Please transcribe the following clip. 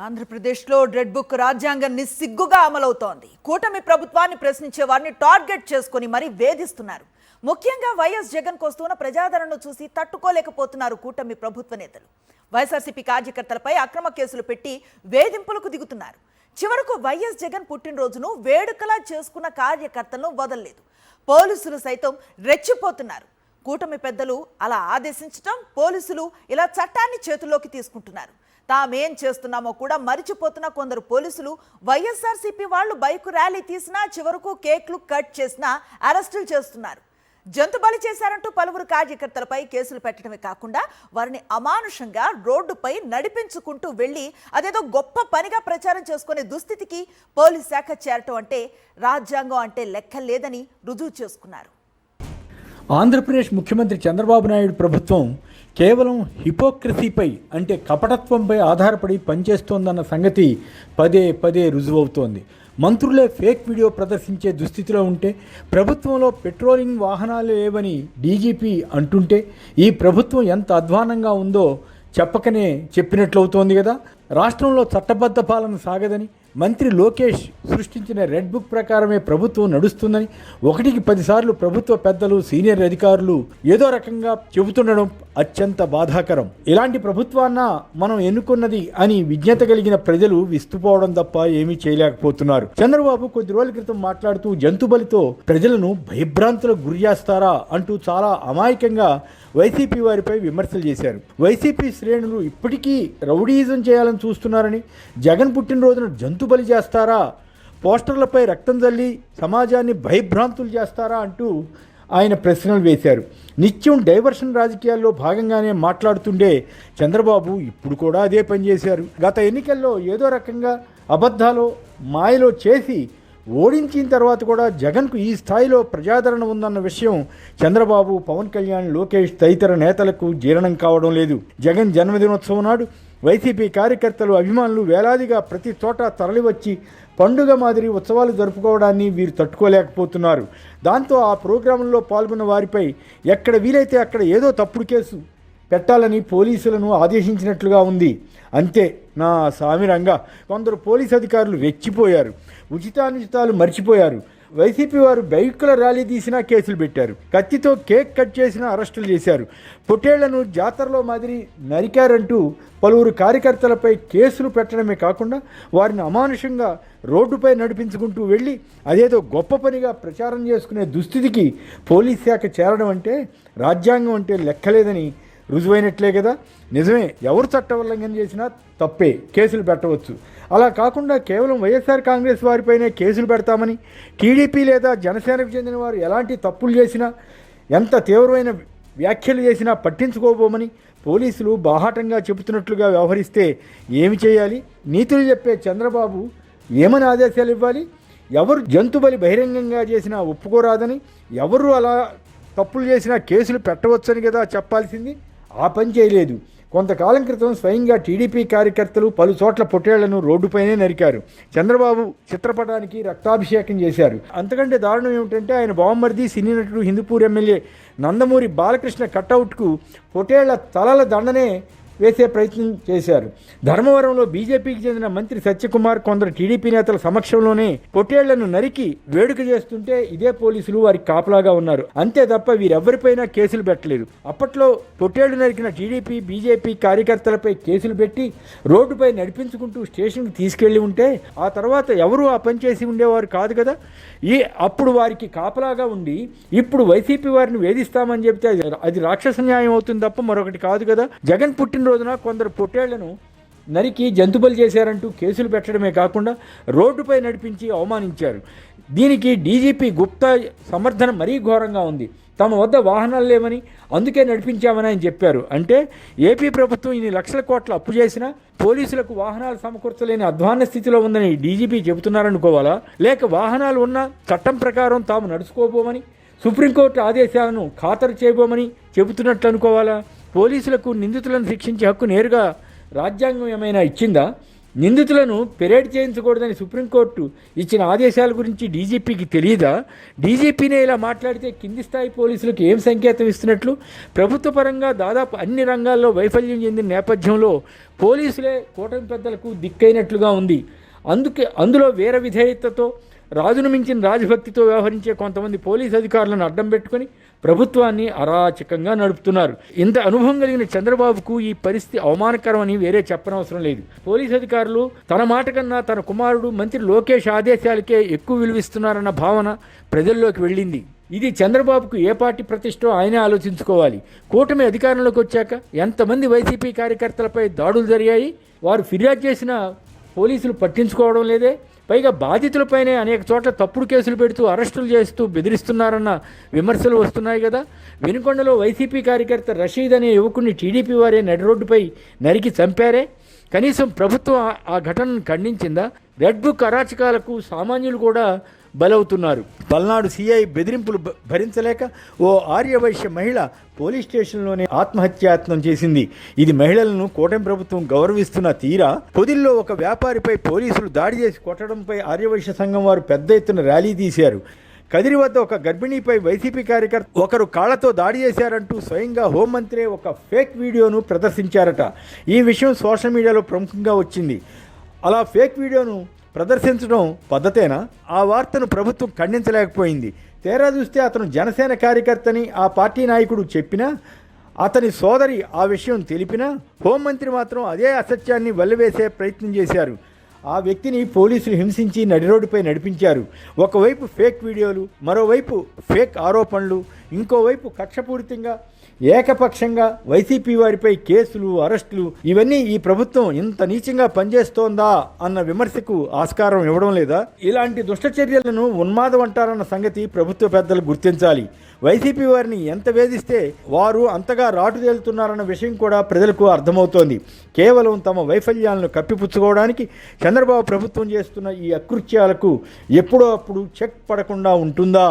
ఆంధ్రప్రదేశ్లో red book రాజ్యాంగం నిస్సిగ్గుగా అమలవుతోంది. కూటమి ప్రభుత్వాన్ని ప్రశ్నించే వారిని టార్గెట్ చేసుకుని మరీ వేధిస్తున్నారు. ముఖ్యంగా వైఎస్ జగన్ వస్తున్న ప్రజాదరణను చూసి తట్టుకోలేకపోతున్నారు కూటమి ప్రభుత్వ నేతలు. వైఎస్ఆర్సీపీ కార్యకర్తలపై అక్రమ కేసులు పెట్టి వేధింపులకు దిగుతున్నారు. చివరకు వైఎస్ జగన్ పుట్టినరోజును వేడుకలా చేసుకున్న కార్యకర్తలను వదలలేదు. పోలీసులు సైతం రెచ్చిపోతున్నారు. కూటమి పెద్దలు అలా ఆదేశించడం, పోలీసులు ఇలా చట్టాన్ని చేతుల్లోకి తీసుకుంటున్నారు. తామేం చేస్తున్నామో కూడా మరిచిపోతున్న కొందరు పోలీసులు వైఎస్ఆర్సీపీ వాళ్ళు బైక్ ర్యాలీ తీసినా, చివరకు కేక్లు కట్ చేసినా అరెస్టులు చేస్తున్నారు. జంతు బలి చేశారంటూ పలువురు కార్యకర్తలపై కేసులు పెట్టడమే కాకుండా వారిని అమానుషంగా రోడ్డుపై నడిపించుకుంటూ వెళ్లి అదేదో గొప్ప పనిగా ప్రచారం చేసుకునే దుస్థితికి పోలీస్ శాఖ చేరటం అంటే రాజ్యాంగం అంటే లెక్క లేదని రుజువు చేసుకున్నారు. ఆంధ్రప్రదేశ్ ముఖ్యమంత్రి చంద్రబాబు నాయుడు ప్రభుత్వం కేవలం హిపోక్రసీపై అంటే కపటత్వంపై ఆధారపడి పనిచేస్తోందన్న సంగతి పదే పదే రుజువవుతోంది. మంత్రులే ఫేక్ వీడియో ప్రదర్శించే దుస్థితిలో ఉంటే, ప్రభుత్వంలో పెట్రోలింగ్ వాహనాలు లేవని డీజీపీ అంటుంటే, ఈ ప్రభుత్వం ఎంత అధ్వానంగా ఉందో చెప్పకనే చెప్పినట్లవుతోంది కదా. రాష్ట్రంలో చట్టబద్ధ పాలన సాగదని, మంత్రి లోకేష్ సృష్టించిన రెడ్ బుక్ ప్రకారమే ప్రభుత్వం నడుస్తుందని 1కి 10 సార్లు ప్రభుత్వ పెద్దలు, సీనియర్ అధికారులు ఏదో రకంగా చెబుతుండడం అత్యంత బాధాకరం. ఇలాంటి ప్రభుత్వాన్న మనం ఎన్నుకున్నది అని విజ్ఞత కలిగిన ప్రజలు విస్తుపోవడం తప్ప ఏమీ చేయలేకపోతున్నారు. చంద్రబాబు కొద్ది రోజుల క్రితం మాట్లాడుతూ జంతుబలితో ప్రజలను భయభ్రాంతులకు గురి చేస్తారా అంటూ చాలా అమాయకంగా వైసీపీ వారిపై విమర్శలు చేశారు. వైసీపీ శ్రేణులు ఇప్పటికీ రౌడీయిజం చేయాలని చూస్తున్నారని, జగన్ పుట్టినరోజున జంతుబలి చేస్తారా, పోస్టర్లపై రక్తం జల్లి సమాజాన్ని భయభ్రాంతులు చేస్తారా అంటూ ఆయన ప్రశ్నలు వేశారు. నిత్యం డైవర్షన్ రాజకీయాల్లో భాగంగానే మాట్లాడుతుండే చంద్రబాబు ఇప్పుడు కూడా అదే పనిచేశారు. గత ఎన్నికల్లో ఏదో రకంగా అబద్ధాలు మాయలో చేసి ఓడించిన తర్వాత కూడా జగన్కు ఈ స్థాయిలో ప్రజాదరణ ఉందన్న విషయం చంద్రబాబు, పవన్ కళ్యాణ్, లోకేష్ తదితర నేతలకు జీర్ణం కావడం లేదు. జగన్ జన్మదినోత్సవం నాడు వైసీపీ కార్యకర్తలు, అభిమానులు వేలాదిగా ప్రతి చోట తరలివచ్చి పండుగ మాదిరి ఉత్సవాలు జరుపుకోవడాన్ని వీరు తట్టుకోలేకపోతున్నారు. దాంతో ఆ ప్రోగ్రాంలో పాల్గొన్న వారిపై ఎక్కడ వీలైతే అక్కడ ఏదో తప్పుడు కేసు పెట్టాలని పోలీసులను ఆదేశించినట్లుగా ఉంది. అంతే నా సామిరంగా కొందరు పోలీసు అధికారులు రెచ్చిపోయారు. ఉచితానుచితాలు మర్చిపోయారు. వైసీపీ వారు బైకుల ర్యాలీ తీసినా కేసులు పెట్టారు. కత్తితో కేక్ కట్ చేసినా అరెస్టులు చేశారు. పొట్టేళ్లను జాతరలో మాదిరి నరికారంటూ పలువురు కార్యకర్తలపై కేసులు పెట్టడమే కాకుండా వారిని అమానుషంగా రోడ్డుపై నడిపించుకుంటూ వెళ్ళి అదేదో గొప్ప పనిగా ప్రచారం చేసుకునే దుస్థితికి పోలీస్ శాఖ చేరడం అంటే రాజ్యాంగం అంటే లెక్కలేదని రుజువైనట్లే కదా. నిజమే, ఎవరు చట్టోల్లంఘన చేసినా తప్పే, కేసులు పెట్టవచ్చు. అలా కాకుండా కేవలం వైఎస్ఆర్ కాంగ్రెస్ వారిపైనే కేసులు పెడతామని, టీడీపీ లేదా జనసేనకు చెందిన వారు ఎలాంటి తప్పులు చేసినా, ఎంత తీవ్రమైన వ్యాఖ్యలు చేసినా పట్టించుకోబోమని పోలీసులు బాహాటంగా చెబుతున్నట్లుగా వ్యవహరిస్తే ఏమి చేయాలి? నీతులు చెప్పే చంద్రబాబు ఏమని ఆదేశాలు ఇవ్వాలి? ఎవరు జంతుబలి బహిరంగంగా చేసినా ఒప్పుకోరాదని, ఎవరు అలా తప్పులు చేసినా కేసులు పెట్టవచ్చని కదా చెప్పాల్సింది. ఆ పని చేయలేదు. కొంతకాలం క్రితం స్వయంగా టీడీపీ కార్యకర్తలు పలు చోట్ల పొట్టేళ్లను రోడ్డుపైనే నరికారు. చంద్రబాబు చిత్రపటానికి రక్తాభిషేకం చేశారు. అంతకంటే దారుణం ఏమిటంటే ఆయన బావమరిది, సినీ నటుడు, హిందూపూర్ ఎమ్మెల్యే నందమూరి బాలకృష్ణ కటౌట్కు పొట్టేళ్ల తలల దండనే వేసే ప్రయత్నం చేశారు. ధర్మవరంలో బీజేపీకి చెందిన మంత్రి సత్యకుమార్ కొందరు టీడీపీ నేతల సమక్షంలోనే పొట్టేళ్లను నరికి వేడుక చేస్తుంటే ఇదే పోలీసులు వారికి కాపలాగా ఉన్నారు. అంతే తప్ప వీరెవ్వరిపైనా కేసులు పెట్టలేదు. అప్పట్లో పొట్టేళ్లు నరికిన టీడీపీ, బీజేపీ కార్యకర్తలపై కేసులు పెట్టి రోడ్డుపై నడిపించుకుంటూ స్టేషన్కి తీసుకెళ్లి ఉంటే ఆ తర్వాత ఎవరూ ఆ పని చేసి ఉండేవారు కాదు కదా. అప్పుడు వారికి కాపలాగా ఉండి ఇప్పుడు వైసీపీ వారిని వేధిస్తామని చెప్తే అది రాక్షస న్యాయం అవుతుంది తప్ప మరొకటి కాదు కదా. జగన్ పుట్టినరోజున కొందరు పొట్టేళ్లను నరికి జంతుబలి చేశారంటూ కేసులు పెట్టడమే కాకుండా రోడ్డుపై నడిపించి అవమానించారు. దీనికి డీజీపీ గుప్తా సమర్థన మరీ ఘోరంగా ఉంది. తమ వద్ద వాహనాలు లేవని అందుకే నడిపించామని ఆయన చెప్పారు. అంటే ఏపీ ప్రభుత్వం ఇన్ని లక్షల కోట్ల అప్పు చేసినా పోలీసులకు వాహనాలు సమకూర్చలేని అధ్వాన్న స్థితిలో ఉందని డీజీపీ చెబుతున్నారనుకోవాలా? లేక వాహనాలు ఉన్న చట్టం ప్రకారం తాము నడుచుకోబోమని, సుప్రీంకోర్టు ఆదేశాలను ఖాతరు చేయబోమని చెబుతున్నట్లు అనుకోవాలా? పోలీసులకు నిందితులను శిక్షించే హక్కు నేరుగా రాజ్యాంగం ఏమైనా ఇచ్చిందా? నిందితులను పెరేడ్ చేయించకూడదని సుప్రీంకోర్టు ఇచ్చిన ఆదేశాల గురించి డీజీపీకి తెలియదా? డీజీపీనే ఇలా మాట్లాడితే కింది స్థాయి పోలీసులకు ఏం సంకేతం ఇస్తున్నట్లు? ప్రభుత్వ పరంగా దాదాపు అన్ని రంగాల్లో వైఫల్యం చెందిన నేపథ్యంలో పోలీసులే కూటమి పెద్దలకు దిక్కైనట్లుగా ఉంది. అందులో వీర విధేయతతో రాజును మించిన రాజభక్తితో వ్యవహరించే కొంతమంది పోలీసు అధికారులను అడ్డం పెట్టుకుని ప్రభుత్వాన్ని అరాచకంగా నడుపుతున్నారు. ఇంత అనుభవం కలిగిన చంద్రబాబుకు ఈ పరిస్థితి అవమానకరమని వేరే చెప్పనవసరం లేదు. పోలీసు అధికారులు తన మాట కన్నా తన కుమారుడు మంత్రి లోకేష్ ఆదేశాలకే ఎక్కువ విలువిస్తున్నారన్న భావన ప్రజల్లోకి వెళ్ళింది. ఇది చంద్రబాబుకు ఏ పార్టీ ప్రతిష్టో ఆయనే ఆలోచించుకోవాలి. కూటమి అధికారంలోకి వచ్చాక ఎంతమంది వైసీపీ కార్యకర్తలపై దాడులు జరిగాయి? వారు ఫిర్యాదు చేసిన పోలీసులు పట్టించుకోవడం లేదే. పైగా బాధితులపైనే అనేక చోట్ల తప్పుడు కేసులు పెడుతూ అరెస్టులు చేస్తూ బెదిరిస్తున్నారన్న విమర్శలు వస్తున్నాయి కదా. వినుకొండలో వైసీపీ కార్యకర్త రషీద్ అనే యువకుడిని టీడీపీ వారే నడి రోడ్డుపై నరికి చంపారే. కనీసం ప్రభుత్వం ఆ ఘటనను ఖండించిందా? రెడ్ బుక్ అరాచకాలకు సామాన్యులు కూడా బలవుతున్నారు. పల్నాడు సీఐ బెదిరింపులు భరించలేక ఓ ఆర్యవైశ్య మహిళ పోలీస్ స్టేషన్లోనే ఆత్మహత్యాయత్నం చేసింది. ఇది మహిళలను కూటమి ప్రభుత్వం గౌరవిస్తున్న తీరా? పొదిల్లో ఒక వ్యాపారిపై పోలీసులు దాడి చేసి కొట్టడంపై ఆర్యవైశ్య సంఘం వారు పెద్ద ఎత్తున ర్యాలీ తీశారు. కదిరి వద్ద ఒక గర్భిణీపై వైసీపీ కార్యకర్త ఒకరు కాళ్లతో దాడి చేశారంటూ స్వయంగా హోంమంత్రి ఒక ఫేక్ వీడియోను ప్రదర్శించారట. ఈ విషయం సోషల్ మీడియాలో ప్రముఖంగా వచ్చింది. అలా ఫేక్ వీడియోను ప్రదర్శించడం పద్ధతేనా? ఆ వార్తను ప్రభుత్వం ఖండించలేకపోయింది. తేరా చూస్తే అతను జనసేన కార్యకర్తని ఆ పార్టీ నాయకుడు చెప్పినా, అతని సోదరి ఆ విషయం తెలిపినా హోంమంత్రి మాత్రం అదే అసత్యాన్ని వల్లవేసే ప్రయత్నం చేశారు. ఆ వ్యక్తిని పోలీసులు హింసించి నడిరోడ్డుపై నడిపించారు. ఒకవైపు ఫేక్ వీడియోలు, మరోవైపు ఫేక్ ఆరోపణలు, ఇంకోవైపు కక్షపూరితంగా ఏకపక్షంగా వైసీపీ వారిపై కేసులు, అరెస్టులు. ఇవన్నీ ఈ ప్రభుత్వం ఇంత నీచంగా పనిచేస్తోందా అన్న విమర్శకు ఆస్కారం ఇవ్వడం లేదా? ఇలాంటి దుష్ట చర్యలను ఉన్మాదం అంటారన్న సంగతి ప్రభుత్వ పెద్దలు గుర్తించాలి. వైసీపీ వారిని ఎంత వేధిస్తే వారు అంతగా రాటుదేలుతున్నారన్న విషయం కూడా ప్రజలకు అర్థమవుతోంది. కేవలం తమ వైఫల్యాలను కప్పిపుచ్చుకోవడానికి చంద్రబాబు ప్రభుత్వం చేస్తున్న ఈ అకృత్యాలకు ఎప్పుడో అప్పుడు చెక్ పడకుండా ఉంటుందా?